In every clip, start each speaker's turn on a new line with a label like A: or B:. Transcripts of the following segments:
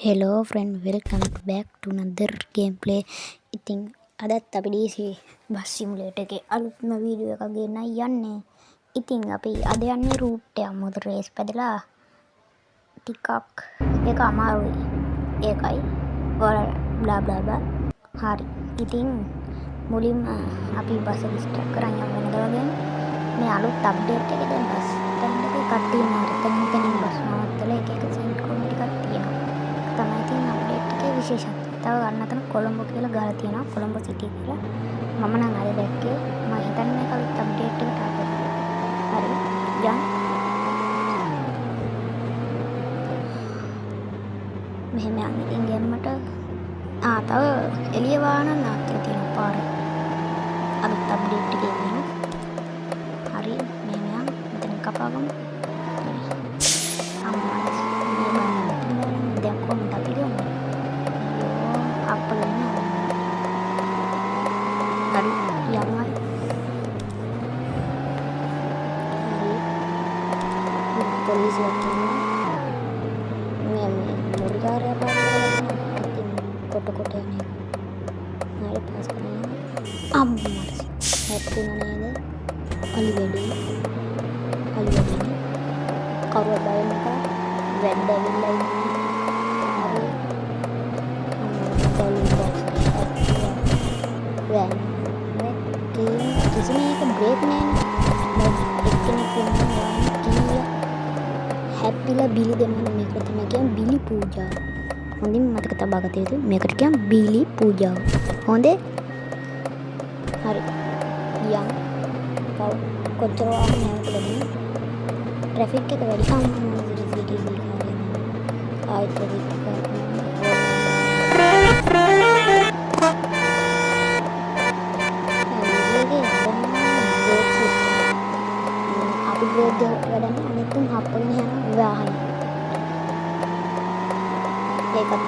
A: Hello friend, welcome back to another gameplay. ඉතින් අදත් අපි DC බස් සිමුලේටර් එකේ අලුත්ම වීඩියෝ එකක් ගෙනයි යන්නේ. ඉතින් අපි අද යන්නේ රූට් එක. මොකද රේස් පැදලා ටිකක් ඒක අමාරුයි. ඒකයි බ්ලා බ්ලා බ්ලා. හරි. ඉතින් මුලින්ම අපි බස් එක ස්ටාර්ට් කරන් යන්න වෙනද වගේ. මේ අලුත් අප්ඩේට් එකේ දැන් බස් ස්ටෑන්ඩ් එකේ කට්ටිය ඉන්නවා. තනින් බස් නවත්තලා එක එක සීට් කොම් ටිකක් තියෙනවා. තමයි තියෙන අප්ඩේට් එකේ විශේෂත්වය. තව ගන්න අතන කොළඹ කියලා ගහලා තියෙනවා. කොළඹ සිටි කියලා. මම නම් අද දැක්කේ. මම හිතන්නේ කලින් අප්ඩේට් එකට ආපහු. හරි. යන්න. මෙහෙම යන්න ඉතින් ගෙම්මට තව එළිය වාහන නාට්‍ය තියෙන පාරේ. අලුත් අප්ඩේට් එකේ වෙන. හරි. මෙහෙම යන්න. මෙතන කපාගමු. Polisi ini mulia kota-kota ini hari pas ini happy nane alivedi ini karu bayar mereka vendor lain hari kalau van di sini kan break nih හැප්පිලා බිලි දෙනවා මේකට තමයි කියන්නේ බිලි පූජාව. හොඳින් මතක තබා ගත යුතුයි. මේකට කියන්නේ බිලි පූජාව. හොඳේ? හරි. ගියන්. තව කොච්චර වාහන නැවතුනද? ට්‍රැෆික් එක වැඩි ආයෙත් ට්‍රැෆික් වැඩන්න අනිත්තුන් හප්පගෙන යන වාහන. ඒකත්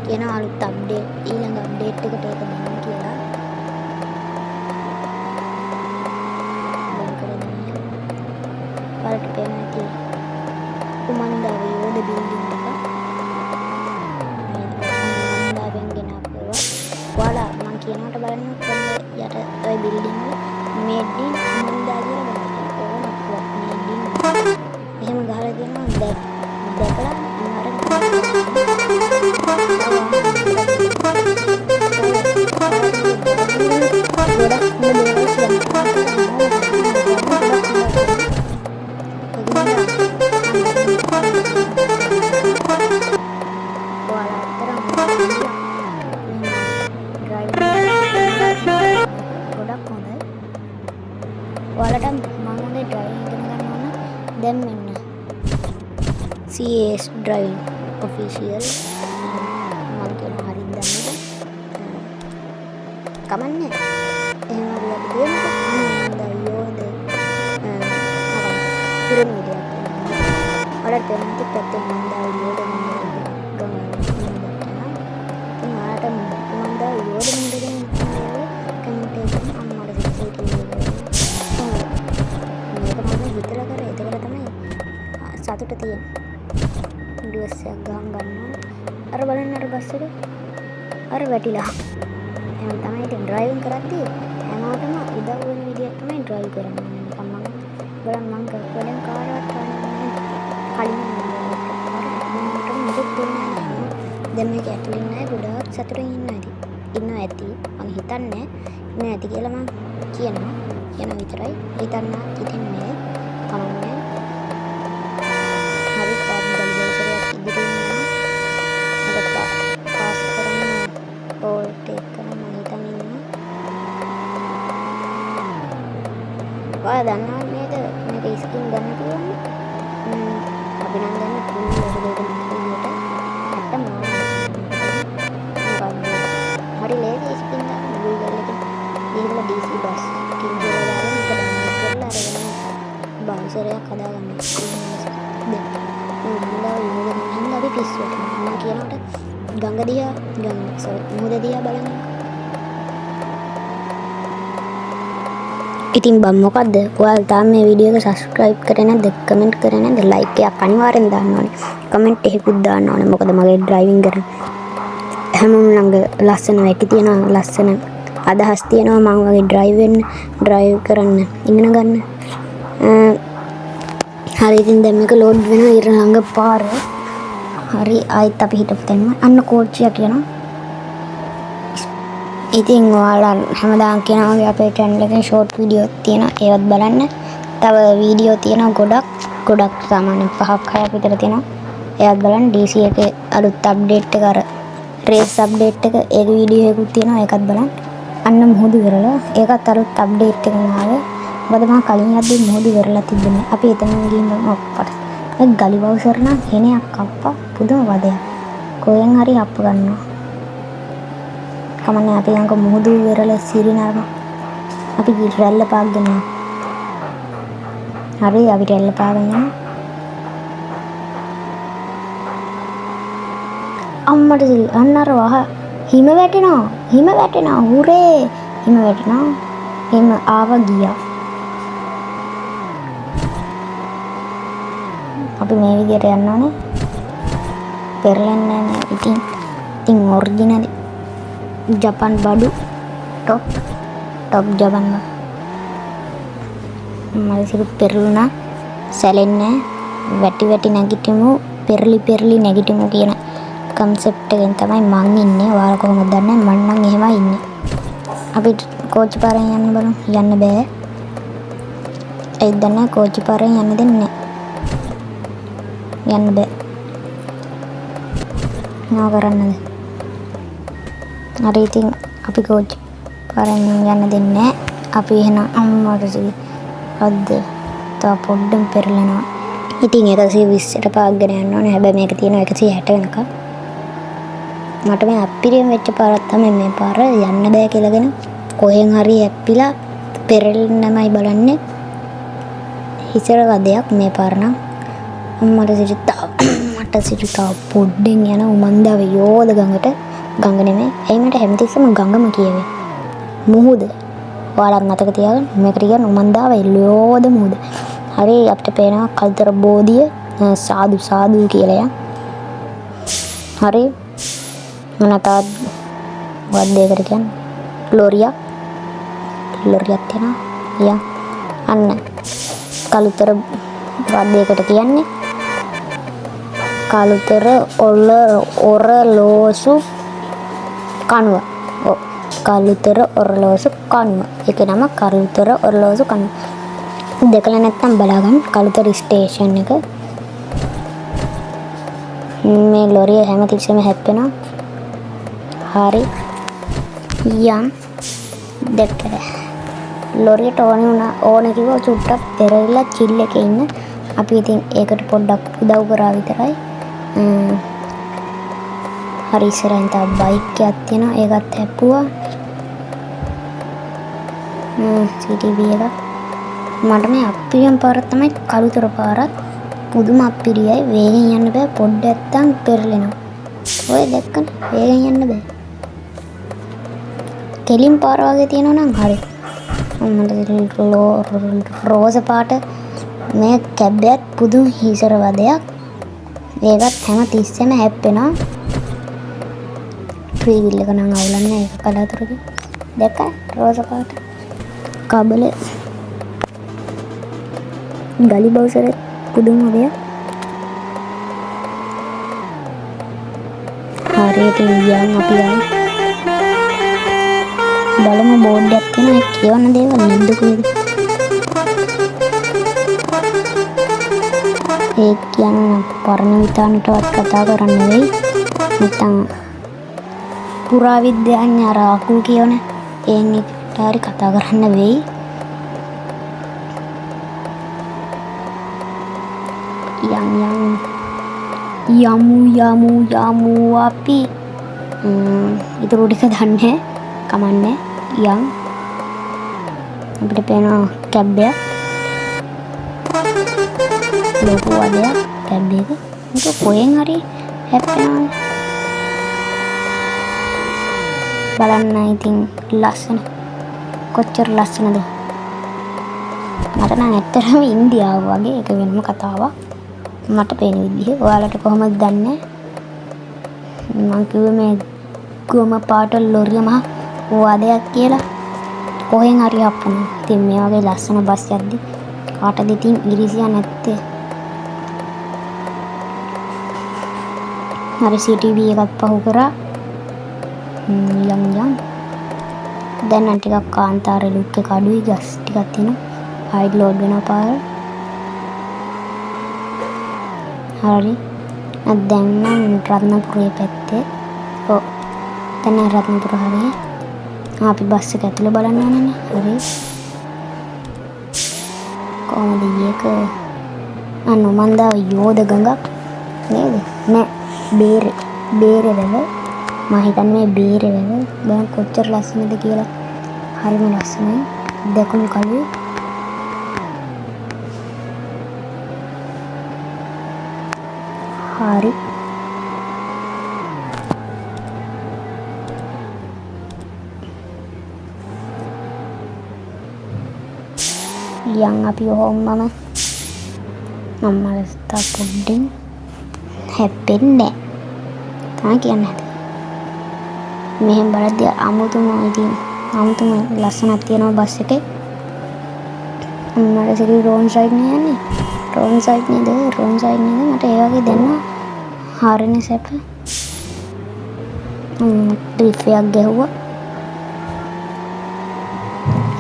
A: කියන අලුත් අප්ඩේට් ඊළඟ අප්ඩේට් එකට ඒක දෙන්න කියලා. දැන් කරන්නේ වලට පේන ඇති උමන්දාවේ යෝධ බිල්ඩින් එක. උමන්දාවෙන් ගෙනාවා. ඔයාලා මම කියනකට බලන්න කොහොමද යට ඔය බිල්ඩින් වල මේඩ් ඉන් උමන්දා කියලා එහෙම ගහලා දෙනවා දැකලා දැන් මෙන්න CAS driving official මම කියන හරියට දන්නද කමන්නේ එහෙම හරියට දෙන්නකො මම යෝද පිරමීඩයක් වලට දෙන්නත් පැත්තෙන් මම යෝද සතුට තියෙන ඩිවස්සයක් ගහන් ගන්නවා. අර බලන්න අර බස් එක අර වැටිලා. එහෙනම් තමයි ඉතින් ඩ්‍රයිවිං කරද්දී හැමෝටම උදව් වෙන විදියට තමයි ඩ්‍රයිව් කරන්න ඕනේ. නිකන් මම බලන්න මං කරපුවෙන් කාරවත් ගන්නෑ. කලින් මම මොකද දුන්නේ නැහැ. දැන් මේක ඇතුලින් නෑ ගොඩාක් සතුටින් ඉන්නවා ඇති. මං හිතන්නේ ඉන්න ඇති කියලා මං කියනවා. කියන විතරයි හිතන්නත් හිතන්නේ කමන්නේ. ඔයා දන්නවා නේද මේක ස්කින් ගන්න පුළුවන් අභිනන්දන කුණු ලෝකෙට විදියට නැත්තම් හරි ලේසි ස්කින් ගන්න Google එකේ ගිහිල්ලා DC බස් ස්කින් කියලා දාලා මේක ඩවුන්ලෝඩ් කරලා අරගෙන බවුසරයක් හදාගන්න. දැන් අපි පිස්සුවට මම කියනකොට ගඟ දිහා මුහුද දිහා බලන්න. ඉතින් බම් මොකද්ද? ඔයාලා තාම මේ වීඩියෝ එක subscribe කරේ නැද්ද? comment කරේ නැද්ද? like එකක් අනිවාර්යෙන් දාන්න ඕනේ. comment එකකුත් දාන්න ඕනේ. මොකද මගේ driving කරන හැමෝම ළඟ ලස්සන වැටි තියෙනවා, ලස්සන අදහස් තියෙනවා මම වගේ drive කරන්න ඉගෙන ගන්න. හරි ඉතින් දැන් මේක load වෙනවා ඊට ළඟ පාර. හරි ආයෙත් අපි හිටපු තැනම අන්න කෝච්චිය කියනවා. ඉතින් ඔයාලා හැමදාම කියනවා වගේ අපේ channel එකේ short video තියෙනවා ඒවත් බලන්න. තව වීඩියෝ තියෙනවා ගොඩක් සාමාන්‍යයෙන් 5ක් 6ක් විතර තියෙනවා. ඒවත් බලන්න DC එකේ අලුත් අප්ඩේට් එක අර රේස් අප්ඩේට් එක ඒ වීඩියෝ එකකුත් තියෙනවා ඒකත් බලන්න. අන්න මුහුදු වෙරළ ඒකත් අලුත් අප්ඩේට් එකකින් ආවේ. මොකද මම කලින් යද්දී මුහුදු වෙරළ තිබුණේ. අපි එතන ගිහින් ඔක්කොට. ඒ ගලි බවුසර් නම් හෙනයක් අප්පා පුදුම වදයක්. කොහෙන් හරි අප්ප ගන්නවා. කමන්නේ අපි යංග මුහුදු වෙරළ සිරිනරම. අපි රැල්ල පාගගෙන යනවා. හරි අපි රැල්ල පාගගෙන යනවා. අම්මට අන්න අර වහ හිම වැටෙනවා හුරේ හිම වැටෙනවා හිම ආවා ගියා අපි මේ විදියට යන්න ඕනේ පෙරලෙන්නේ නැහැ ඉතින් ඔරිජිනල් ජපාන් බඩු টপ ජපාන් බඩු මම සිරු පෙරළුණා සැලෙන්නේ වැටි නැගිටිමු පෙරලි නැගිටිමු කියන concept එකෙන් තමයි මං ඉන්නේ. ඔයාලා කොහොමද දන්නේ? මං නම් එහෙමයි ඉන්නේ. අපි කෝච්චි පාරෙන් යන්න බලමු. යන්න බෑ. ඒ දන්නේ කෝච්චි පාරෙන් යන්න දෙන්නේ නැහැ. යන්න බෑ. මොනවා කරන්නද? හරි ඉතින් අපි කෝච්චි පාරෙන් යන්න දෙන්නේ නැහැ. අපි එහෙනම් අම්මට අද්ද තා පොඩ්ඩක් පෙරලනවා. ඉතින් 120ට පාගගෙන යන්න ඕනේ. හැබැයි මේක තියෙනවා 160 වෙනකම්. මට මේ අප්පිරියම් වෙච්ච පාරක් තමයි මේ පාර යන්න බෑ කියලාගෙන කොහෙන් හරි ඇප්පිලා පෙරලෙන්නමයි බලන්නේ හිසර වදයක් මේ පාර නම් මට සිරිතා පොඩ්ඩෙන් යන උමන්දාව යෝධ ගඟ නෙමෙයි එයි මට හැමතිස්සෙම ගඟම කියවේ මුහුද ඔයාලා මතක තියාගන්න මේකට කියන්නේ උමන්දාව යෝධ මුහුද හරි අපිට පේනවා කල්තර බෝධිය සාදු කියලා හරි මොනතාවත් වද්දේකට කියන්නේ ලෝරියක් තියෙනවා අන්න කලුතර වද්දේකට කියන්නේ කලුතර ඔරලෝසු කණුව කලුතර ඔරලෝසු කණුව ඒක නම කලුතර ඔරලෝසු කණුව දෙකලා නැත්තම් බලාගන්න කලුතර ස්ටේෂන් එක මේ ලෝරිය හැමතිස්සෙම හැප්පෙනවා හරි යම් දෙක ලොරියට ඕන කිව්වා චුට්ටක් පෙරවිලා චිල් එකේ ඉන්න අපි ඉතින් ඒකට පොඩ්ඩක් උදව් කරා විතරයි හරි ඉස්සරහින් තව බයික් එකක් තියෙනවා ඒකත් හැප්පුවා CTV එක මට මේ අප්පිරියම් පාරක් තමයි කළුතර පාරක් පුදුම අප්පිරියයි වේගෙන් යන්න බෑ පොඩ්ඩක් නැත්තම් පෙරලෙනවා ඔය දැක්කන වේගෙන් යන්න බෑ කෙලින් පාර වගේ තියෙනවා නම් හරි මට රෝස පාට මේ කැබ් එකත් පුදුම හිසර වදයක් ඒකත් හැම තිස්සෙම හැප්පෙනවා ෆ්‍රී විල් එක නම් අවුලන්නේ ඒක කලාතුරකින් දැක්ක රෝස පාට කබල ගලි බවුසර පුදුම වදයක් හරියට ඉන්දියාවෙන් අපි ආවේ බලමු බෝඩ් එකක් තියෙනවා කියවන දේවල් නැද්ද කොහෙද ඒ කියන්නේ පරණ විතානටවත් කතා කරන්න වෙයි නැත්නම් පුරාවිද්‍යාඥ අර අකුරු කියවන ඒන් එකට හරි කතා කරන්න වෙයි යමු අපි ඉතුරු ටික දන්නේ කමන්නේ යම් අපිට පේනවා කැබ් එක ලොකු වදයක් කැබ් එක ඒක කොහෙන් හරි හැප්පෙනවා බලන්න ඉතින් ලස්සන කොච්චර ලස්සනද මට නම් ඇත්තටම ඉන්දියාව වගේ ඒක වෙනම කතාවක්. මට පේන විදිහ. ඔයාලට කොහොමද දන්නේ? මං කිව්වේ මේ ගොම පාට ලොරිය මහ වාදයක් කියලා. කොහෙන් හරි අප්පුණා. ඉතින් මේ වගේ ලස්සන බස් යද්දි කාටද ඉතින් ඉරිසියා නැත්තේ? හරි CCTV එකක් පහු කරා. යම්. දැන් නම් ටිකක් කාන්තාරේ ලුක් එක අඩුයි ගස් ටිකක් තියෙනවා. හයිඩ් ලෝඩ් වෙන පාර. හරි. දැන් නම් රත්නපුරේ පැත්තේ. ඔව්. දැන් රත්නපුර හරිය. අපි බස් එක ඇතුලේ බලන්න ඕනනේ. හරි. කොහමද මේක? මන් දාව යෝධ ගඟක් නේද? නෑ. බේරේ වැව. මම හිතන්නේ බේරේ වැව. දැන් කොච්චර ලස්සනද කියලා. හරිම ලස්සනයි. දැකුණු කලුයි. හරි. යන් අපි ඔහොමම මමලස් පොඩ්ඩින් හැප්පෙන්නේ නැහැ. කියන්නේ මෙහෙම බලද්දී අමුතුම ලස්සනක් තියෙනවා බස් එකේ. මට සිරි රෝන් සයිඩ් නේ යන්නේ. රෝන් සයිඩ් නේද මට ඒ වගේ දැනුණා. හරිනේ සැප. ට්‍රිප් එකක් ගැහුවා.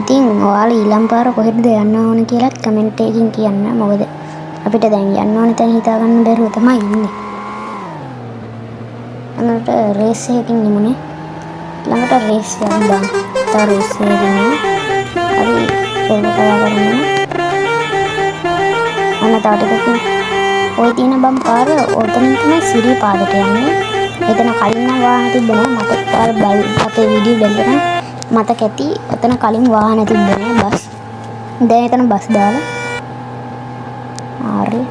A: ඉතින් ඔයාලා ඊළඟ පාර කොහෙද යන්න ඕන කියලා කමෙන්ට් එකකින් කියන්න. මොකද අපිට දැන් යන්න ඕන තැන හිතා ගන්න බැරුව තමයි ඉන්නේ. අනට රේස් එකකින් ඉමුනේ. ළඟට රේස් එකක් දාන්න. තව රේස් එකකින් හරි ඒක කරගන්න. අන්න තව ටිකකින් ඔය තියෙන බම් පාර ඔතනින් තමයි සිරි පාදට යන්නේ. එතන කලින් නම් වාහන තිබ්බේ නෑ. මට පාර අපේ වීඩියෝ බැලුවා මතක ඇති. එතන කලින් වාහන තිබ්බේ නෑ බස්. දැන් එතන බස් දාලා. හරි.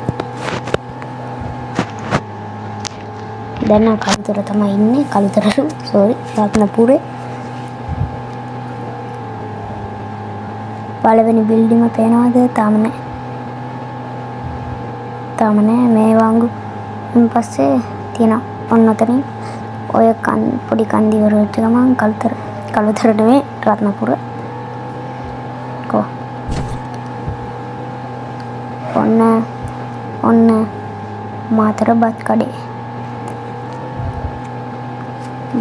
A: දැන් නම් කලුතර තමයි ඉන්නේ. රත්නපුරේ. පළවෙනි බිල්ඩින්ග පේනවද? තාම නෑ. මේ වංගු පස්සේ තියෙනවා. ඔන්න ඔතනින් ඔය පොඩි කන්දි වලට ගමන් කලුතර නෙවෙයි රත්නපුර. ඔන්න මාතර බත් කඩේ.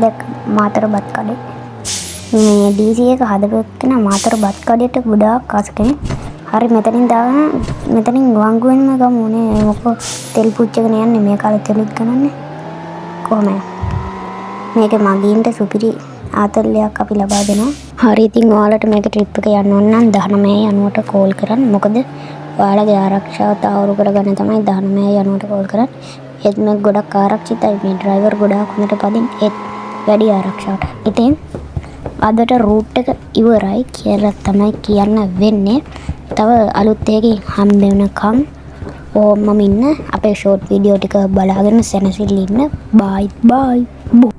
A: දැක්ක මාතර බත් කඩේ. මේ DC එක හදපු එක්කන මාතර බත් කඩේට ගොඩාක් ආස කෙනෙක්. හරි මෙතනින් වංගු වෙනම ගමුනේ. මොකෝ තෙල් පුච්චගෙන යන්නේ. මේ කාලේ තෙලුත් ගන්නන්නේ. කොහොමද? මේක මගින්ට සුපිරි ආතල්ලයක් අපි ලබා දෙනවා. හරි ඉතින් ඔයාලට මේක ට්‍රිප් එක යන්න ඕන නම් 1990ට කෝල් කරන්න. මොකද ඔයාලගේ ආරක්ෂාව තහවුරු කරගන්න තමයි 1990ට කෝල් කරන්නේ. ඒත් මේක ගොඩක් ආරක්ෂිතයි. මේ ඩ්‍රයිවර් ගොඩාක් හොඳට පදින් ඒත් වැඩි ආරක්ෂාවට. ඉතින් අදට රූට් එක ඉවරයි කියලා තමයි කියන්න වෙන්නේ. තව අලුත් එකකින් හම්බ වෙනකම් ඕමම ඉන්න. අපේ ෂෝට් වීඩියෝ ටික බලාගෙන සැනසෙල්ල ඉන්න. බයි